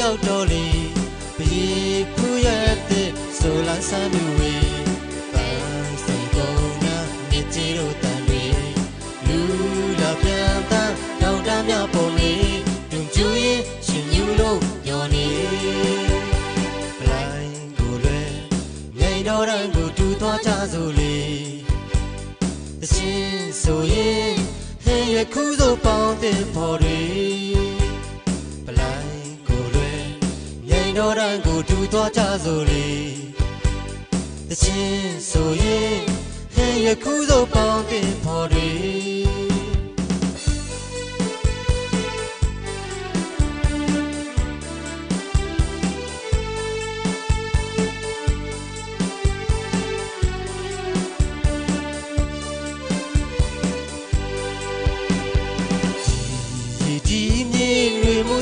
ရောက်တော့လေဘီဖူရဲ့တဲ့ဆိုလာဆန်းလူဝေပန်းစံကုန်နာမြစ်ကြီးတို့တန်တွေလူလာပြန်တန်းတောင်တမ်းများပုံလေးတွင်ကျူရင်ရှင်ယူလို့ညော်နေပလိုင်းကိုလွယ်ငိန်တော်တန်းကိုတူသွားကြစို့လေတချင်းဆိုရင်ဟဲ့ရခုစို့ပေါင်းတဲ့ပေါ်တွေပလိုင်းကိုလွယ်ငိန်တော်တန်းကိုတူသွားကြစို့လေတချင်းဆိုရင်ဟဲ့ရခုစို့ပေါင်းတဲ့ပေါ်တွေ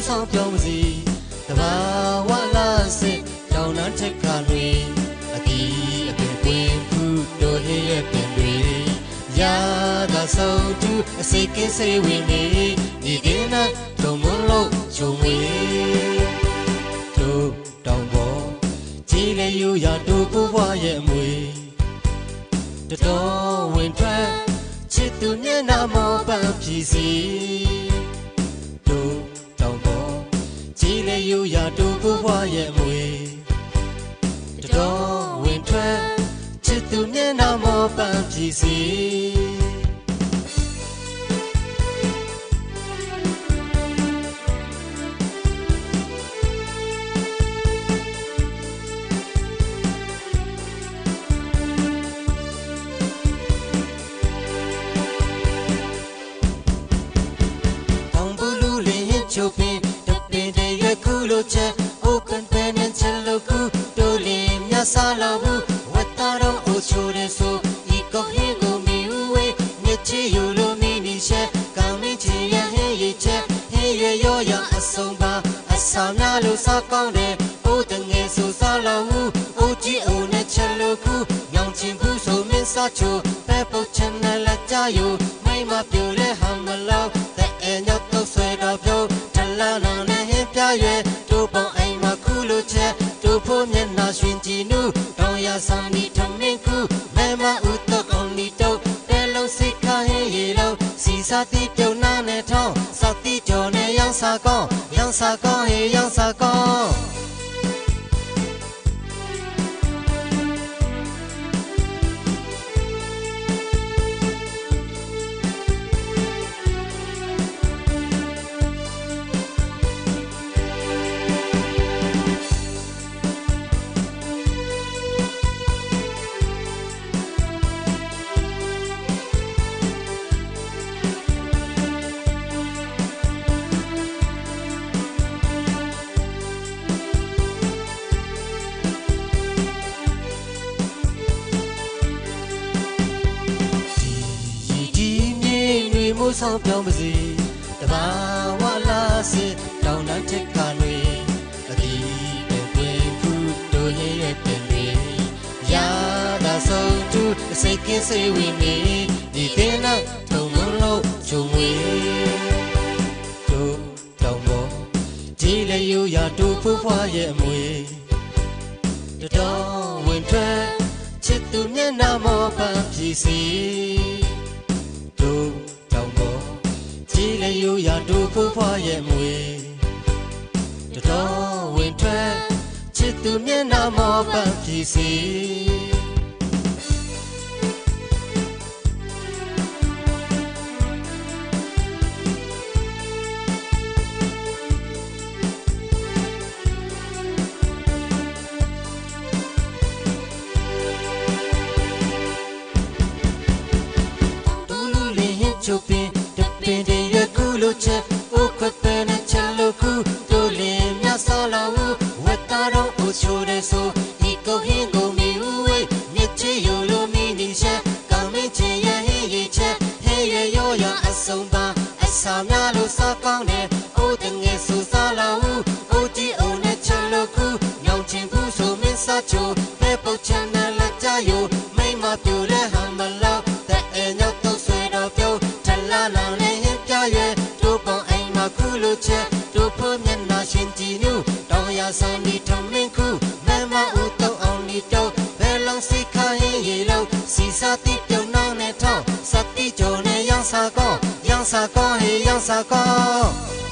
ဆောင်ပြောင်းစီတဘာဝလာစစ်တောင်းနှံထက်ကလွေအတီးအပင်ပွင့်ဖူးတို့ဟဲ့ရဲ့ပင်တွေရာသာဆုံးသူအစိတ်ကင်းစိတ်ဝင်နေဒီကင်းနဲ့တုံမလို့ချုံဝေတို့တောင်ပေါ်ကြီးလေယူရတို့ကိုဘွားရဲ့အမွေတတော်ဝင်ထွက်ချစ်သူမျက်နှာမောပန်းဖြစ်စီကြီးလေယူရတို့ကိုဘွားရဲ့မွေတတော်ဝင်ထွက်ချစ်သူမျက်နှာမောပန်းဖြစ်စီတောင်ပလူလေးချုပ်ပင်လို့ချက်အိုကန်ပန်နဲ့ချက်လို့ကူတိုလင်းမြဆာလို့ဘူးဝတ်တာတော့အိုချိုရဲဆိုဤကောဟင်းကိုမီဝေးမြချီယူလို့မီနီရှက်ကောင်းမင်းချီရဟင်းရချက်ဟင်းရရောရအဆုံးပါအဆောင်များလို့စားကောင်းတယ်အိုတငယ်ဆိုစားလို့ဘူးအိုကြီးအိုနဲ့ချက်လို့ကူညောင်ချင်းဘူးဆိုမင်းစားချိုပဲပုတ်ချင်နဲ့လက်ကြယူမိမပြူတဲ့ဟမ်မလောက်တဲ့အဲညောက်တော့ဆွဲတော့ပြုံးထလာနောင်နဲ့ဟင်းပြရွယ်တို့ပေါင်းအိမ်မှာခုလိုချက်တို့ဖို့မျက်နှာရှင်ကြည်နူးတောင်ရဆောင်ဒီထမင်းခုမဲမဥတော့အောင်ဒီတော့တဲလုံးစိတ်ခါဟင်းရီလုံးစီစားတိပြုံနာနဲ့ထောင်းစောက်တိကြော်နဲ့ရောင်စာကောင်းဟေးရောင်စာကောင်းဆောင်ပြောင်းပါစေတဘာဝလာစစ်တောင်းတထက်ကလွေအတီးပဲပင်ဖူးတို့ရဲ့ပင်တွေရာသာဆုံးသူအစိတ်ကင်းစိတ်ဝင်နေဒီကင်းနဲ့ထုံမလို့ချုံဝေတို့တောင်ပေါ်ကြီးလေယူရတို့ဖူးဖွားရဲ့အမွေတတော်ဝင်ထွက်ချစ်သူမျက်နှာမောပန်းဖြစ်စီတို့ကြီးလေယူရတို့ဖူးဖွားရဲ့မွေတတော်ဝင်ထွက်ချစ်သူမျက်နှာမောပန်းဖြစ်စီတူလူလေးဟစ်ချုပ်ပင်လို့ချက်အိုခွပဲနဲ့ချက်လို့ကူတို့လင်းမြဆာလို့ဝတ်တာတော့အိုချိုရဲဆိုဤကိုဟင်းကိုမီဝေးမြချီယူလို့မီနီရှက်ကောင်းမင်းချင်ရဟင်းရချက်ဟဲ့ရရောရအဆုံးပါအဆောင်များလို့စားကောင်းတယ်အိုတငယ်ဆိုစားလို့အိုကြီးအိုနဲ့ချက်လို့ကူညောင်ချင်းဘူးဆိုမင်းစားချိုပဲပုတ်ချင်နဲ့လက်ကြယူမိမပြူတဲ့ဟမ်မလောက်တဲ့အဲညောက်တော့ဆွဲတော့ပြုံးထလာလောင်နဲ့ဟင်းပြရွယ်ခုလိုချက်တို့ဖို့မျက်နှာရှင်ကြည်နူးတောင် စာနီထုံမင်းခုမမဦးတုံအောင်နီတုံဘယ်လောင်စိတ်ခိုင်းရေလုံးစီစာတိပြုံနှောင်းနဲ့ထောင်းစတိကြောနဲ့ရောင်စာကောဟေရောင်စာကော